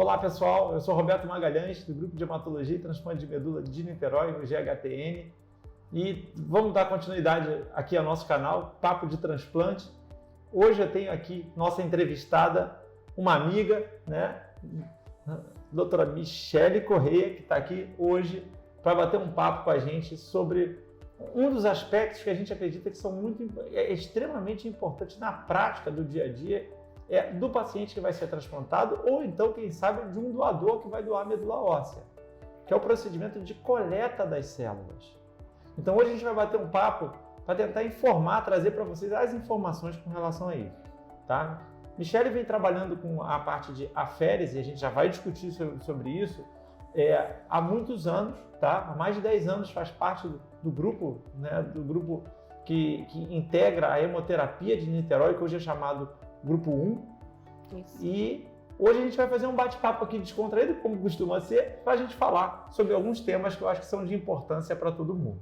Olá pessoal, eu sou Roberto Magalhães, do Grupo de Hematologia e Transplante de Medula de Niterói, o GHTN, e vamos dar continuidade aqui ao nosso canal, Papo de Transplante. Hoje eu tenho aqui nossa entrevistada, uma amiga, né, doutora Michele Correia, que está aqui hoje para bater um papo com a gente sobre um dos aspectos que a gente acredita que são extremamente importantes na prática do dia a dia, do paciente que vai ser transplantado ou então, quem sabe, de um doador que vai doar medula óssea, que é o procedimento de coleta das células. Então hoje a gente vai bater um papo para tentar informar, trazer para vocês as informações com relação a isso, tá? Michele vem trabalhando com a parte de aférese, e a gente já vai discutir sobre isso, há muitos anos, tá? Há mais de 10 anos faz parte do grupo, né? Do grupo que integra a hemoterapia de Niterói, que hoje é chamado Grupo 1. Isso. E hoje a gente vai fazer um bate-papo aqui descontraído, como costuma ser, para a gente falar sobre alguns temas que eu acho que são de importância para todo mundo.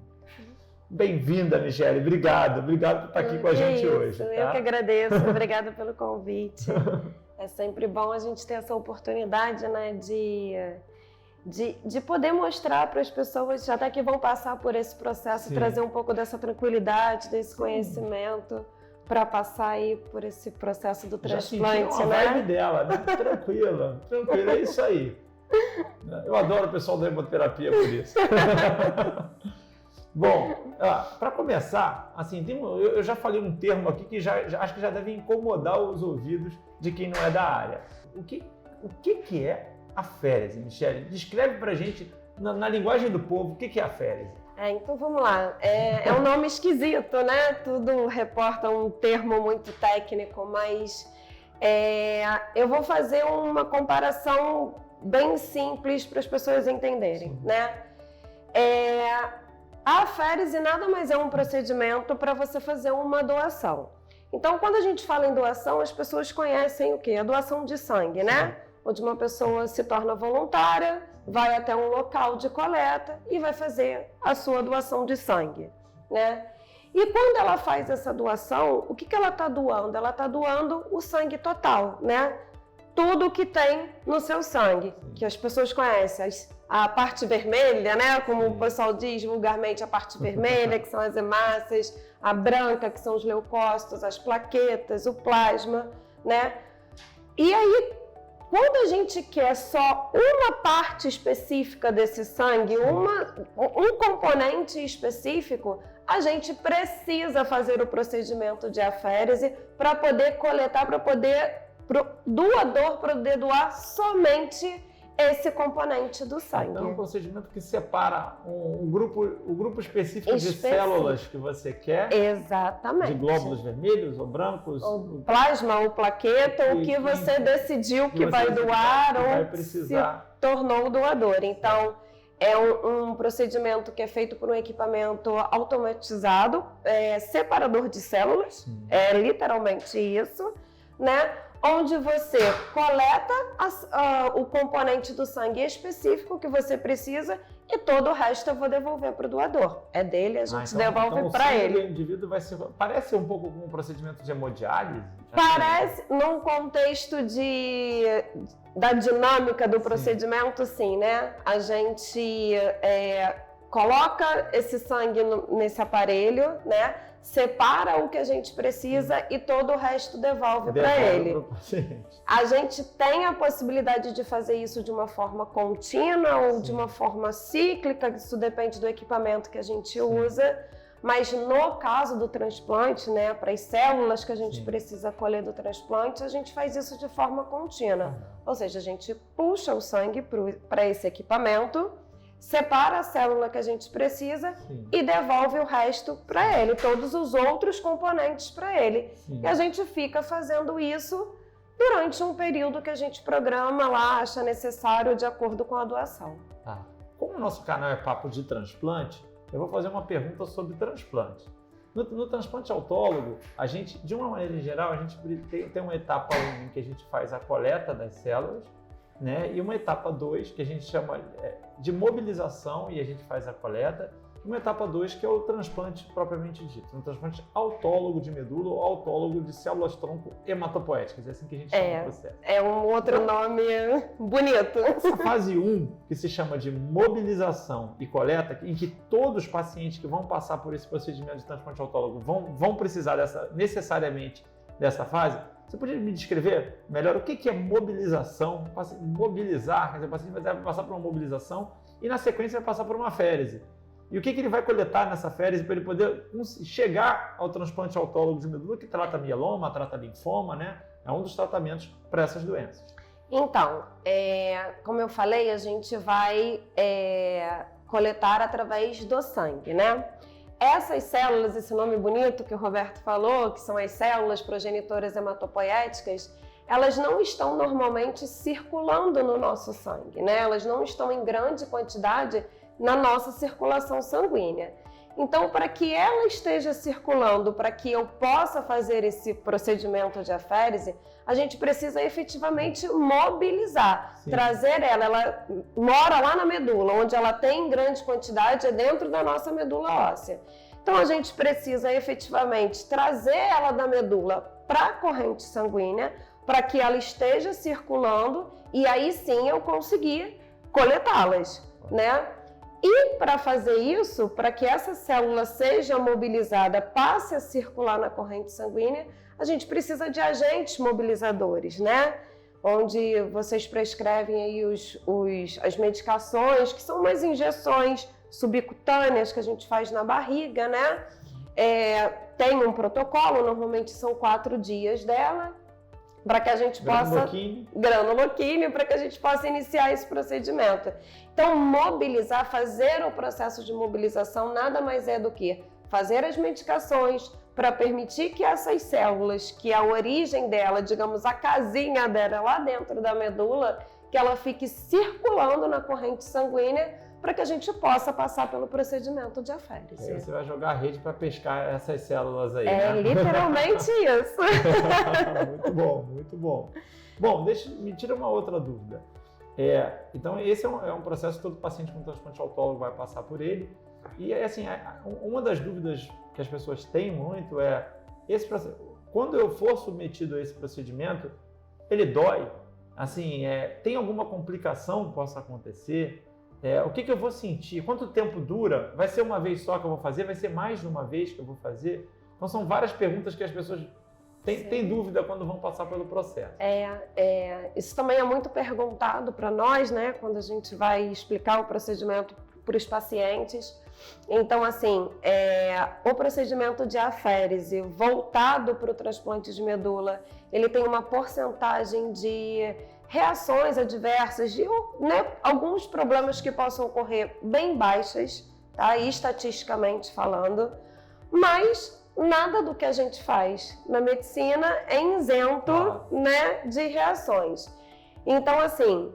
Bem-vinda, Michele. Obrigado por estar aqui com a gente hoje. Tá? Eu que agradeço. Obrigada pelo convite. É sempre bom a gente ter essa oportunidade, né, de poder mostrar para as pessoas até que vão passar por esse processo, trazer um pouco dessa tranquilidade, desse conhecimento para passar aí por esse processo do transplante, já né? Vibe dela, né? Tranquila, é isso aí. Eu adoro o pessoal da hemoterapia por isso. Bom, para começar, assim, eu já falei um termo aqui que acho que já deve incomodar os ouvidos de quem não é da área. O que é aférese, Michele? Descreve pra gente, na linguagem do povo, o que é aférese? Então vamos lá. É um nome esquisito, né? Tudo reporta um termo muito técnico, mas eu vou fazer uma comparação bem simples para as pessoas entenderem, né? A aférese nada mais é um procedimento para você fazer uma doação. Então, quando a gente fala em doação, as pessoas conhecem o quê? A doação de sangue, né? Onde uma pessoa se torna voluntária, vai até um local de coleta e vai fazer a sua doação de sangue, né? E quando ela faz essa doação, o que ela está doando? Ela está doando o sangue total, né? Tudo que tem no seu sangue, que as pessoas conhecem, a parte vermelha, né? Como o pessoal diz vulgarmente, a parte vermelha, que são as hemácias, a branca, que são os leucócitos, as plaquetas, o plasma, né? E aí, quando a gente quer só uma parte específica desse sangue, um componente específico, a gente precisa fazer o procedimento de aférese para poder coletar, para poder pro doador poder doar somente esse componente do sangue. Então é um procedimento que separa o grupo específico de células que você quer. Exatamente. De glóbulos vermelhos ou brancos. O plasma ou plaqueta, o que você decidiu que vai doar ou se tornou doador. Então, é um procedimento que é feito por um equipamento automatizado, separador de células, é literalmente isso, né? Onde você coleta o componente do sangue específico que você precisa e todo o resto eu vou devolver para o doador. É dele, a gente devolve para ele. O indivíduo parece um pouco com um procedimento de hemodiálise? Parece, num contexto da dinâmica do procedimento, sim, né? A gente coloca esse sangue nesse aparelho, né? Separa o que a gente precisa e todo o resto devolve para ele. A gente tem a possibilidade de fazer isso de uma forma contínua ou de uma forma cíclica, isso depende do equipamento que a gente usa, mas no caso do transplante, né, para as células que a gente precisa colher do transplante, a gente faz isso de forma contínua. Ou seja, a gente puxa o sangue para esse equipamento, separa a célula que a gente precisa e devolve o resto para ele, todos os outros componentes para ele. E a gente fica fazendo isso durante um período que a gente programa lá, acha necessário de acordo com a doação. Como o nosso canal é Papo de Transplante, eu vou fazer uma pergunta sobre transplante. No transplante autólogo, a gente, de uma maneira geral, a gente tem uma etapa 1 em que a gente faz a coleta das células, né? E uma etapa 2 que a gente chama de mobilização e a gente faz a coleta. uma etapa 2, que é o transplante propriamente dito, um transplante autólogo de medula ou autólogo de células-tronco hematopoéticas, é assim que a gente chama o processo. É um outro nome bonito. Essa fase 1, que se chama de mobilização e coleta, em que todos os pacientes que vão passar por esse procedimento de transplante autólogo vão precisar necessariamente dessa fase, você poderia me descrever melhor o que é mobilização? Mobilizar, quer dizer, o paciente vai passar por uma mobilização e na sequência vai passar por uma férise. E o que ele vai coletar nessa férise para ele poder chegar ao transplante autólogo de medula, que trata mieloma, trata linfoma, né? É um dos tratamentos para essas doenças. Então, como eu falei, a gente vai coletar através do sangue, né? Essas células, esse nome bonito que o Roberto falou, que são as células progenitoras hematopoéticas, elas não estão normalmente circulando no nosso sangue, né? Elas não estão em grande quantidade na nossa circulação sanguínea. Então, para que ela esteja circulando, para que eu possa fazer esse procedimento de aférese, a gente precisa efetivamente mobilizar, trazer ela mora lá na medula, onde ela tem grande quantidade, é dentro da nossa medula óssea. Então, a gente precisa efetivamente trazer ela da medula para a corrente sanguínea, para que ela esteja circulando e aí sim eu conseguir coletá-las, né? E para fazer isso, para que essa célula seja mobilizada, passe a circular na corrente sanguínea, a gente precisa de agentes mobilizadores, né? Onde vocês prescrevem aí as medicações, que são umas injeções subcutâneas que a gente faz na barriga, né? Tem um protocolo, normalmente são 4 dias dela, para que a gente possa... Granuloquímio, para que a gente possa iniciar esse procedimento. Então, mobilizar, fazer o processo de mobilização nada mais é do que fazer as medicações para permitir que essas células, que a origem dela, digamos, a casinha dela lá dentro da medula, que ela fique circulando na corrente sanguínea para que a gente possa passar pelo procedimento de aférese. Aí você vai jogar a rede para pescar essas células aí, né? Literalmente isso. Muito bom, muito bom. Bom, me tira uma outra dúvida. Então, esse é um processo que todo paciente com transplante autólogo vai passar por ele. E, assim, uma das dúvidas que as pessoas têm muito quando eu for submetido a esse procedimento, ele dói? Assim, tem alguma complicação que possa acontecer? O que eu vou sentir? Quanto tempo dura? Vai ser uma vez só que eu vou fazer? Vai ser mais de uma vez que eu vou fazer? Então, são várias perguntas que as pessoas têm dúvida quando vão passar pelo processo. Isso também é muito perguntado para nós, né? Quando a gente vai explicar o procedimento para os pacientes. Então, assim, o procedimento de aférese voltado para o transplante de medula, ele tem uma porcentagem de reações adversas, alguns problemas que possam ocorrer bem baixas, tá? Estatisticamente falando, mas nada do que a gente faz na medicina é isento, né, de reações. Então, assim,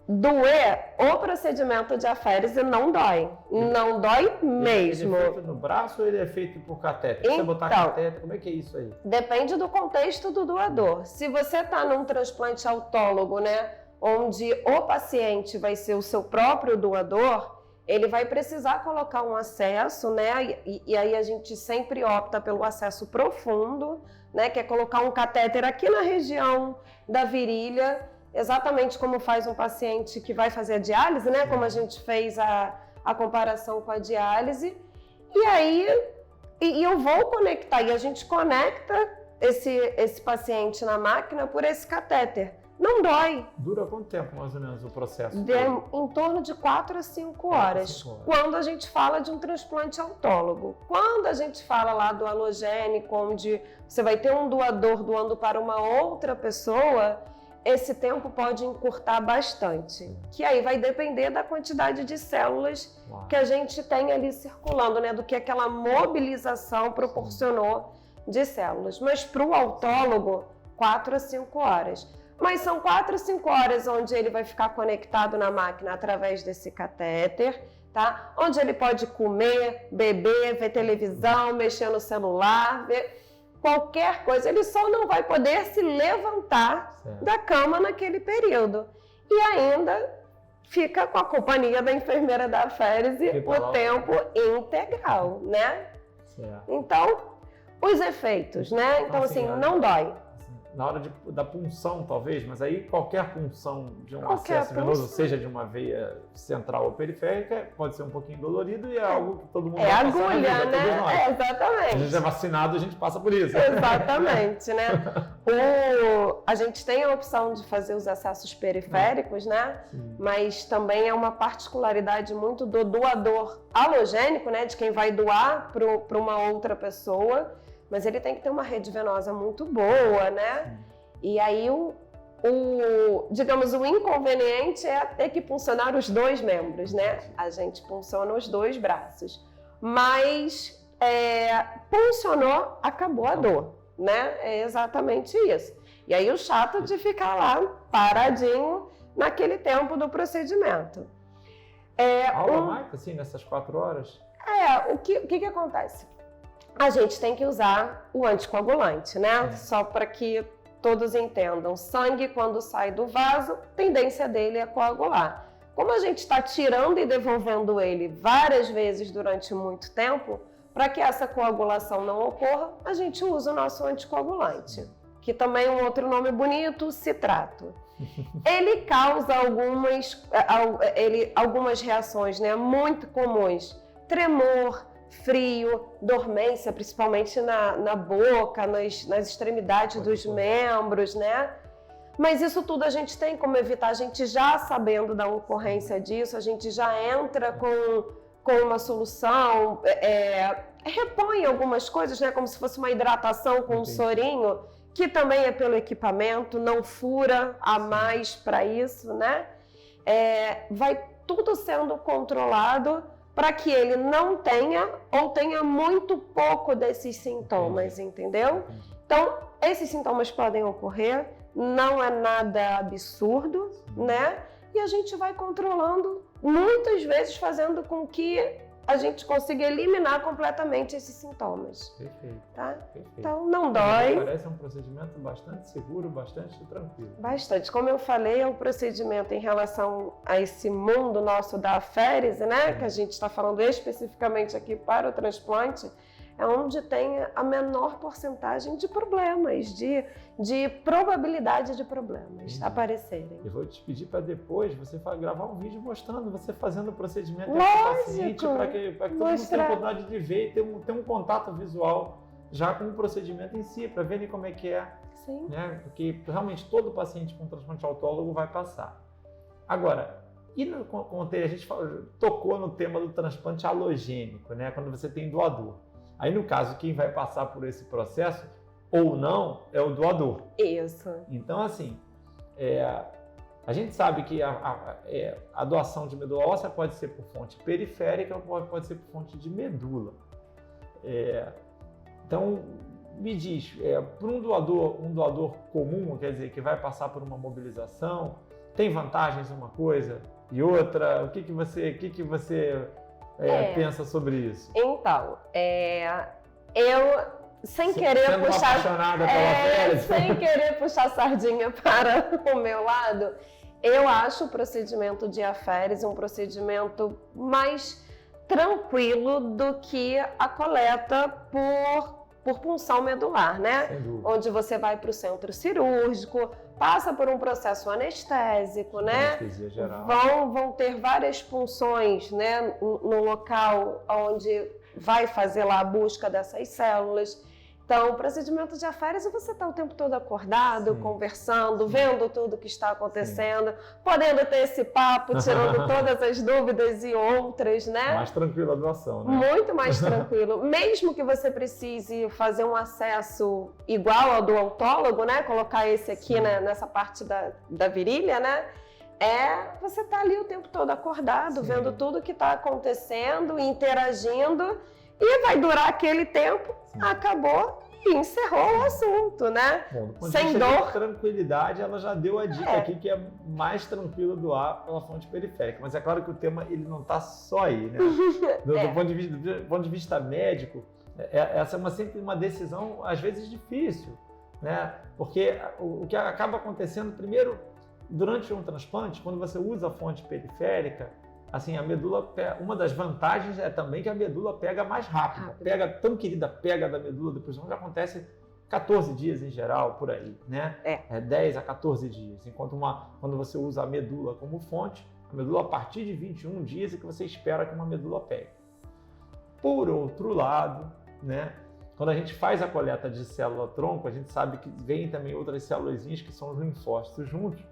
o procedimento de aférese não dói. Não dói mesmo. Ele é feito no braço ou ele é feito por catéter? Você botar catéter, como é que é isso aí? Depende do contexto do doador. Se você está num transplante autólogo, né, onde o paciente vai ser o seu próprio doador, ele vai precisar colocar um acesso, né, e aí a gente sempre opta pelo acesso profundo, né, que é colocar um catéter aqui na região da virilha, exatamente como faz um paciente que vai fazer a diálise, né? Como a gente fez a comparação com a diálise. E aí eu vou conectar, e a gente conecta esse paciente na máquina por esse catéter. Não dói. Dura quanto tempo, mais ou menos, o processo? Em torno de 4 a 5 horas, quando a gente fala de um transplante autólogo. Quando a gente fala lá do halogênico, onde você vai ter um doador doando para uma outra pessoa, esse tempo pode encurtar bastante, que aí vai depender da quantidade de células que a gente tem ali circulando, né? Do que aquela mobilização proporcionou de células. Mas para o autólogo, 4 a 5 horas. Mas são 4 a 5 horas onde ele vai ficar conectado na máquina através desse catéter, tá? Onde ele pode comer, beber, ver televisão, mexer no celular, ver qualquer coisa. Ele só não vai poder se levantar da cama naquele período. E ainda fica com a companhia da enfermeira da Aférese o tempo integral, né? Certo. Então, os efeitos, né? Então, assim, não dói. Na hora da punção, talvez, mas aí qualquer punção de um acesso venoso, seja de uma veia central ou periférica, pode ser um pouquinho dolorido e é algo que todo mundo vai passar na vida, agulha, né? A Exatamente. gente é vacinado, a gente passa por isso. Exatamente, né? A gente tem a opção de fazer os acessos periféricos, né? Sim. Mas também é uma particularidade muito do doador halogênico, né? De quem vai doar para uma outra pessoa. Mas ele tem que ter uma rede venosa muito boa, né? Sim. E aí, digamos, o inconveniente é ter que puncionar os dois membros, né? A gente punciona os dois braços. Mas puncionou, acabou a dor, né? É exatamente isso. E aí o chato de ficar lá paradinho naquele tempo do procedimento. Aula mais, assim, nessas 4 horas? O que acontece? A gente tem que usar o anticoagulante, né? Só para que todos entendam. Sangue, quando sai do vaso, a tendência dele é coagular. Como a gente está tirando e devolvendo ele várias vezes durante muito tempo, para que essa coagulação não ocorra, a gente usa o nosso anticoagulante, que também é um outro nome bonito, citrato. Ele causa algumas reações, né, muito comuns. Tremor, frio, dormência, principalmente na boca, nas extremidades dos membros, né? Mas isso tudo a gente tem como evitar. A gente já sabendo da ocorrência disso, a gente já entra com uma solução, repõe algumas coisas, né? Como se fosse uma hidratação com um sorinho, que também é pelo equipamento, não fura a mais para isso, né? Vai tudo sendo controlado para que ele não tenha ou tenha muito pouco desses sintomas, entendeu? Então, esses sintomas podem ocorrer, não é nada absurdo, né? E a gente vai controlando, muitas vezes fazendo com que a gente consiga eliminar completamente esses sintomas. Perfeito. Tá? Perfeito. Então, não dói. Parece um procedimento bastante seguro, bastante tranquilo. Bastante. Como eu falei, é um procedimento em relação a esse mundo nosso da aférese, né? Que a gente está falando especificamente aqui para o transplante, é onde tem a menor porcentagem de problemas, de probabilidade de problemas aparecerem. Eu vou te pedir para depois você gravar um vídeo mostrando você fazendo o procedimento com o paciente, para que todo mundo tenha a oportunidade de ver e ter um contato visual já com o procedimento em si, para verem como é que é. Sim. Né? Porque realmente todo paciente com transplante autólogo vai passar. Agora, a gente tocou no tema do transplante halogênico, né? Quando você tem doador. Aí, no caso, quem vai passar por esse processo ou não é o doador. Isso. Então, assim, a gente sabe que a doação de medula óssea pode ser por fonte periférica ou pode ser por fonte de medula. Então, me diz, para um doador comum, quer dizer, que vai passar por uma mobilização, tem vantagens uma coisa e outra? O que você pensa sobre isso? Então, eu, sem querer puxar, sem querer puxar sardinha para o meu lado, eu acho o procedimento de aférese um procedimento mais tranquilo do que a coleta por punção medular, né? Onde você vai para o centro cirúrgico, passa por um processo anestésico, né? Anestesia geral. Vão ter várias punções, né? No local onde vai fazer lá a busca dessas células. Então, o procedimento de aférese, você está o tempo todo acordado, conversando, vendo tudo que está acontecendo, podendo ter esse papo, tirando todas as dúvidas e outras, né? Mais tranquila a doação, né? Muito mais tranquilo. Mesmo que você precise fazer um acesso igual ao do autólogo, né? Colocar esse aqui, né, nessa parte da virilha, né? Você tá ali o tempo todo acordado, vendo tudo que está acontecendo, interagindo, e vai durar aquele tempo, acabou e encerrou o assunto, né? Bom, do ponto sem de vista dor. de tranquilidade, ela já deu a dica aqui que é mais tranquilo doar pela fonte periférica. Mas é claro que o tema ele não está só aí, né? Do ponto de vista médico, essa é sempre uma decisão, às vezes, difícil, né? Porque o que acaba acontecendo, primeiro, durante um transplante, quando você usa a fonte periférica, assim, a medula, uma das vantagens é também que a medula pega mais rápido. Pega, tão querida pega da medula depois já acontece 14 dias em geral, por aí, né? 10 a 14 dias. Enquanto quando você usa a medula como fonte, a medula a partir de 21 dias é que você espera que uma medula pegue. Por outro lado, né? Quando a gente faz a coleta de célula-tronco, a gente sabe que vem também outras célulazinhas que são os linfócitos juntos.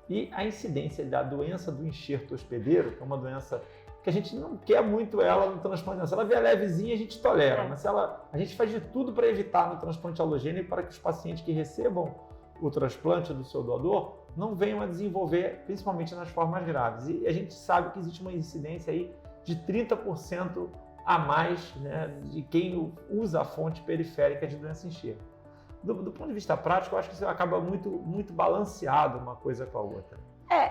E a incidência da doença do enxerto hospedeiro, que é uma doença que a gente não quer muito ela no transplante. Se ela vier levezinha, a gente tolera, mas a gente faz de tudo para evitar no transplante halogênico para que os pacientes que recebam o transplante do seu doador não venham a desenvolver, principalmente nas formas graves. E a gente sabe que existe uma incidência aí de 30% a mais, né, de quem usa a fonte periférica de doença enxerto. Do ponto de vista prático, eu acho que isso acaba muito balanceado uma coisa com a outra.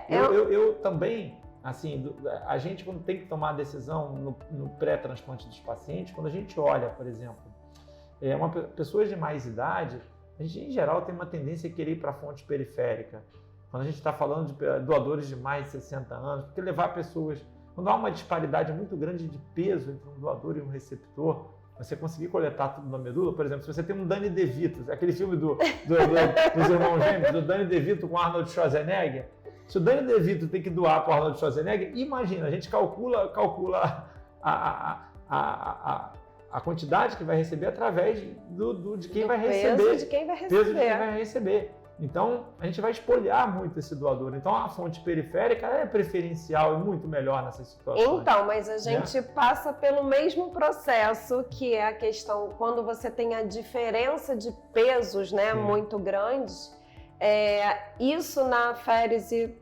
Eu também, assim, a gente quando tem que tomar a decisão no pré-transplante dos pacientes, quando a gente olha, por exemplo, pessoas de mais idade, a gente em geral tem uma tendência a querer ir para a fonte periférica. Quando a gente está falando de doadores de mais de 60 anos, porque levar pessoas, quando há uma disparidade muito grande de peso entre um doador e um receptor, você conseguir coletar tudo na medula, por exemplo, se você tem um Danny DeVito, aquele filme dos irmãos gêmeos, do Danny DeVito com Arnold Schwarzenegger, se o Danny DeVito tem que doar para o Arnold Schwarzenegger, imagina, a gente calcula a quantidade que vai receber através de quem vai receber. Peso de quem vai receber. Então, a gente vai espolhar muito esse doador. Então, a fonte periférica é preferencial e muito melhor nessas situações. Então, mas a gente passa pelo mesmo processo, que é a questão, quando você tem a diferença de pesos, né, muito grandes, isso na aférese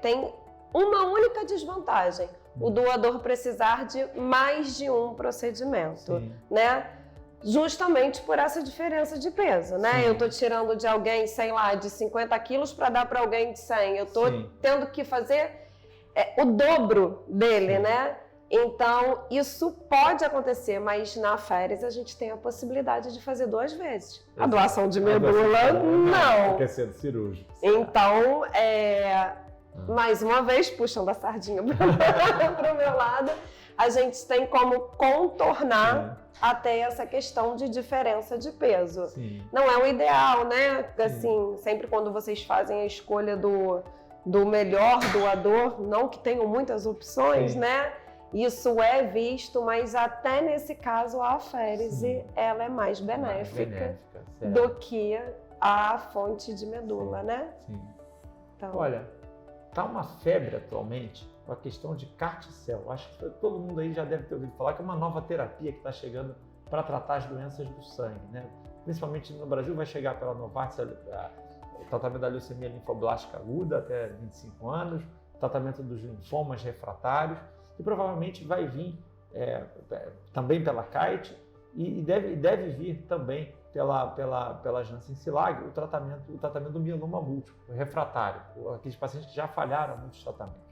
tem uma única desvantagem. O doador precisar de mais de um procedimento, né? Justamente por essa diferença de peso, né? Eu tô tirando de alguém, sei lá, de 50 quilos para dar para alguém de 100. Eu tô tendo que fazer o dobro dele, né? Então, isso pode acontecer, mas na aférese a gente tem a possibilidade de fazer 2 vezes. A doação de medula, não. Porque é sendo cirúrgico. Então, mais uma vez, puxando a sardinha para o meu lado, a gente tem como contornar até essa questão de diferença de peso. Não é o ideal, né? Assim, sempre quando vocês fazem a escolha do melhor doador, não que tenham muitas opções, né? Isso é visto, mas até nesse caso a aférese ela é mais benéfica do que a fonte de medula, né? Então, olha, tá uma febre atualmente com a questão de CAR-T-cell. Acho que todo mundo aí já deve ter ouvido falar que é uma nova terapia que está chegando para tratar as doenças do sangue, né? Principalmente no Brasil vai chegar pela Novartis o tratamento da leucemia linfoblástica aguda até 25 anos, tratamento dos linfomas refratários e provavelmente vai vir também pela Kite e deve vir também pela Janssen Cilag o tratamento do mieloma múltiplo, refratário, aqueles pacientes que já falharam muitos tratamentos.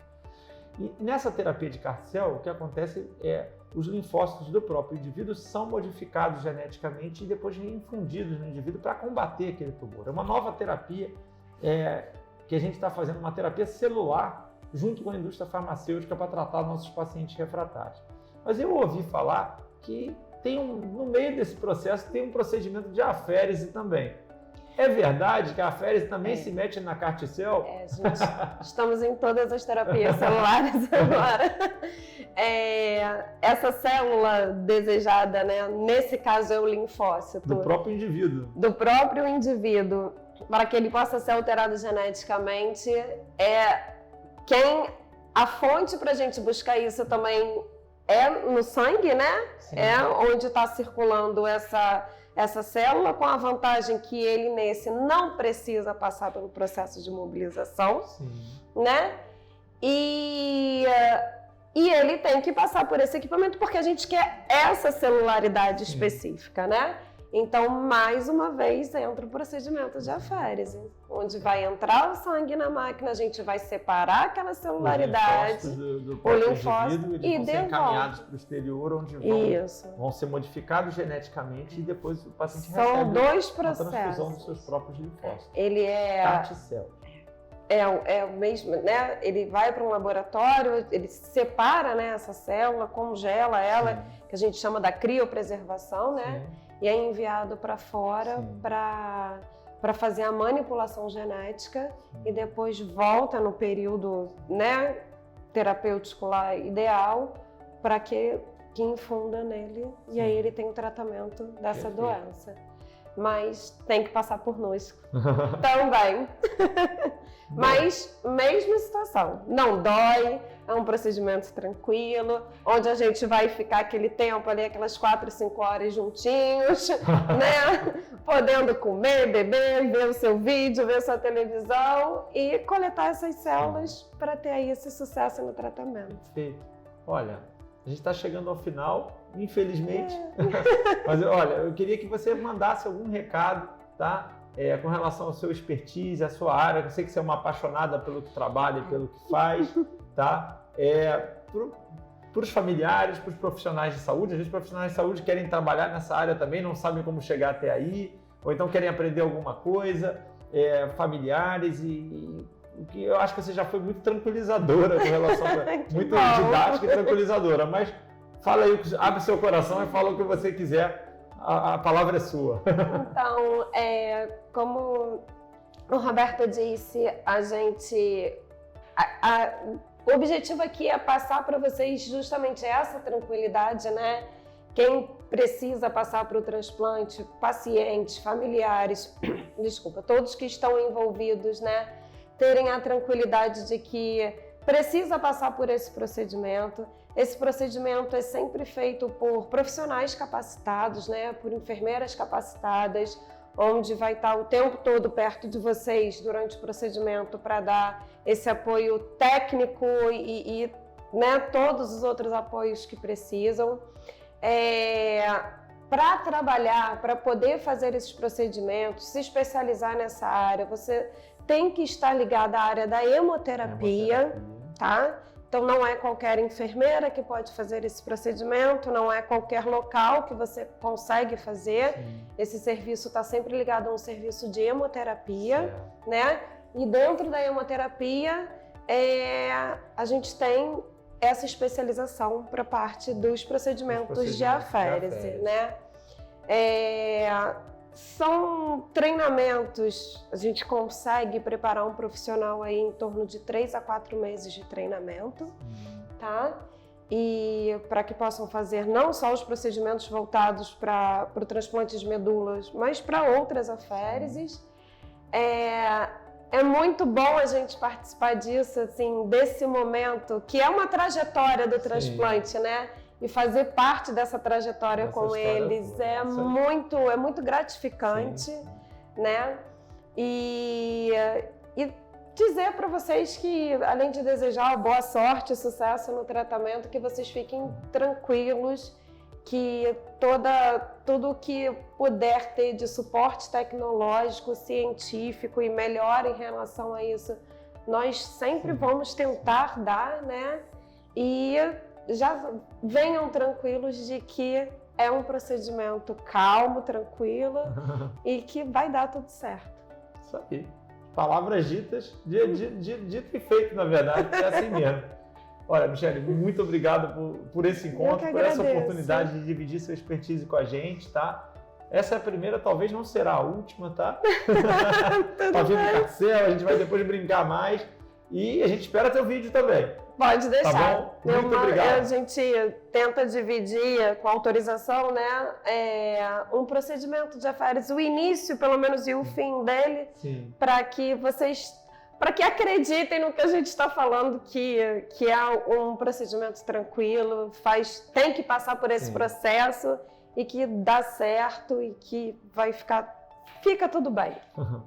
E nessa terapia de CAR-T-cell, o que acontece é os linfócitos do próprio indivíduo são modificados geneticamente e depois reinfundidos no indivíduo para combater aquele tumor. É uma nova terapia que a gente está fazendo, uma terapia celular junto com a indústria farmacêutica para tratar nossos pacientes refratários. Mas eu ouvi falar que no meio desse processo tem um procedimento de aférese também. É verdade que a aférese também se mete na CAR-T-cell? Gente, estamos em todas as terapias celulares agora. Essa célula desejada, né? Nesse caso é o linfócito. Do próprio indivíduo. Do próprio indivíduo, para que ele possa ser alterado geneticamente, a fonte para a gente buscar isso também é no sangue, né? É onde está circulando essa célula, com a vantagem que ele não precisa passar pelo processo de mobilização, né? E ele tem que passar por esse equipamento porque a gente quer essa celularidade específica, né? Então, mais uma vez, entra o procedimento de aférese, onde vai entrar o sangue na máquina, a gente vai separar aquela celularidade, o linfócito, e vão ser encaminhados para o exterior, onde vão ser modificados geneticamente e depois o paciente recebe dois uma transfusão dos seus próprios linfócitos. Ele é... CAR-T-cell. é o mesmo, né? Ele vai para um laboratório, ele separa, né, essa célula, congela ela, Sim. que a gente chama da criopreservação, né? Sim. E é enviado para fora Sim. para fazer a manipulação genética e depois volta no período, né, terapêutico lá ideal para que infunda nele e aí ele tem o tratamento dessa Perfeito. doença. Mas tem que passar por nós também. Mas, mesma situação, não dói, é um procedimento tranquilo, onde a gente vai ficar aquele tempo ali, aquelas 4, 5 horas juntinhos, né? Podendo comer, beber, ver o seu vídeo, ver a sua televisão e coletar essas células para ter aí esse sucesso no tratamento. Perfeito. Olha, a gente está chegando ao final, infelizmente. Mas olha, eu queria que você mandasse algum recado, tá? Com relação ao seu expertise, à sua área. Eu sei que você é uma apaixonada pelo que trabalha e pelo que faz, tá? Para os familiares, para os profissionais de saúde. Às vezes, profissionais de saúde querem trabalhar nessa área também, não sabem como chegar até aí, ou então querem aprender alguma coisa, familiares e o que eu acho que você já foi muito tranquilizadora com relação a muito didática e tranquilizadora, mas fala aí, abre seu coração e fala o que você quiser, a palavra é sua. Então, como o Roberto disse, o objetivo aqui é passar para vocês justamente essa tranquilidade, né? Quem precisa passar para o transplante, pacientes, familiares, desculpa, todos que estão envolvidos, né? Terem a tranquilidade de que precisa passar por esse procedimento. Esse procedimento é sempre feito por profissionais capacitados, né? Por enfermeiras capacitadas, onde vai estar o tempo todo perto de vocês durante o procedimento para dar esse apoio técnico e né, todos os outros apoios que precisam. Para trabalhar, para poder fazer esses procedimentos, se especializar nessa área, você tem que estar ligado à área da hemoterapia, tá? Então não é qualquer enfermeira que pode fazer esse procedimento, não é qualquer local que você consegue fazer. Sim. Esse serviço está sempre ligado a um serviço de hemoterapia, né? E dentro da hemoterapia, a gente tem essa especialização para parte dos procedimentos de aférese, né? São treinamentos, a gente consegue preparar um profissional aí em torno de 3 a 4 meses de treinamento, tá? E para que possam fazer não só os procedimentos voltados para o transplante de medulas, mas para outras aféreses. É muito bom a gente participar disso, assim, desse momento, que é uma trajetória do transplante, sim, né? E fazer parte dessa trajetória com eles é muito gratificante, sim, né? E dizer para vocês que, além de desejar boa sorte e sucesso no tratamento, que vocês fiquem tranquilos, que tudo que puder ter de suporte tecnológico, científico e melhor em relação a isso, nós sempre vamos tentar dar, né? E já venham tranquilos de que é um procedimento calmo, tranquilo e que vai dar tudo certo. Isso aí. Palavras ditas, dito e feito, na verdade, é assim mesmo. Olha, Michele, muito obrigado por esse encontro, por essa oportunidade de dividir sua expertise com a gente, tá? Essa é a primeira, talvez não será a última, tá? Pavio do Carcel, a gente vai depois brincar mais e a gente espera teu vídeo também. Pode deixar. Tá bom? Muito obrigado. A gente tenta dividir com autorização, né, um procedimento de aférese, o início, pelo menos, e o fim dele, para que vocês, para que acreditem no que a gente está falando, que é um procedimento tranquilo, tem que passar por esse processo e que dá certo e que fica tudo bem.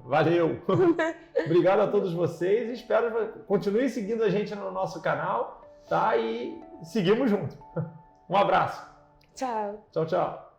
Valeu! Obrigado a todos vocês e espero que continuem seguindo a gente no nosso canal, tá? E seguimos junto. Um abraço. Tchau. Tchau, tchau.